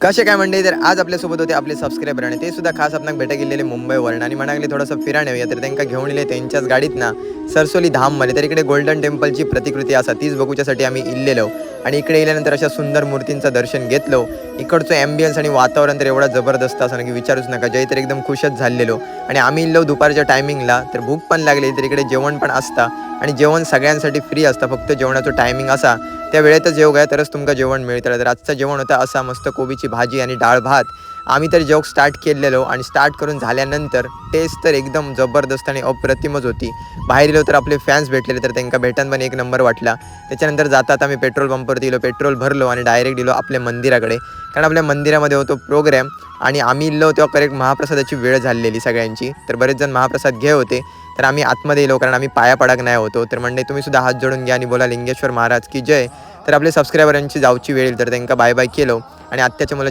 कसे काय म्हणते तर आज आपल्यासोबत होते आपले सबस्क्रायबर आणि ते सुद्धा खास आपणाक भेटा गेलेले मुंबईवरून आणि म्हणाले थोडंसं फिराण येऊया तर त्यांना घेऊन इले त्यांच्याच गाडीत ना सरसोली धाममध्ये तर इकडे गोल्डन टेम्पलची प्रतिकृती असा तीच बघूच्यासाठी आम्ही इल्लेलो आणि इकडे गेल्यानंतर अशा सुंदर मूर्तींचं दर्शन घेतलो. इकडचं ॲम्बियन्स आणि वातावरण तर एवढा जबरदस्त असं ना की विचारूच नका. जय तर एकदम खुशच झालेलो आणि आम्ही इल्लो दुपारच्या टायमिंगला तर भूक पण लागली तर इकडे जेवण पण असता आणि जेवण सगळ्यांसाठी फ्री असतं. फक्त जेवणाचं टायमिंग असा त्या वेळेतच जेव घ्या तरच तुमका जेवण मिळतं. तर आजचं जेवण होतं असा मस्त कोबीची भाजी आणि डाळ भात. आम्ही तर जेवण स्टार्ट केलेलो आणि स्टार्ट करून झाल्यानंतर टेस्ट तर एकदम जबरदस्त आणि अप्रतिमच होती. बाहेर गेलो तर आपले फॅन्स भेटलेले तर त्यांना भेटून पण एक नंबर वाटला. त्याच्यानंतर जातात आम्ही पेट्रोल पंपवरती गेलो, पेट्रोल भरलो आणि डायरेक्ट गेलो आपल्या मंदिराकडे. कारण आपल्या मंदिरामध्ये होतो प्रोग्रॅम आणि आम्ही इल्लो तेव्हा करेक्ट महाप्रसादाची वेळ झालेली सगळ्यांची. तर बरेच जण महाप्रसाद घे होते तर आम्ही आतमध्ये गेलो कारण आम्ही पाया पडक नाही होतो. तर म्हणजे तुम्ही सुद्धा हात जोडून घ्या आणि बोला लिंगेश्वर महाराज की जय. तर आपले सबस्क्रायबरांची जाऊची वेळ येईल तर त्यांना बाय बाय केलो आणि आत्याच्या मुलाची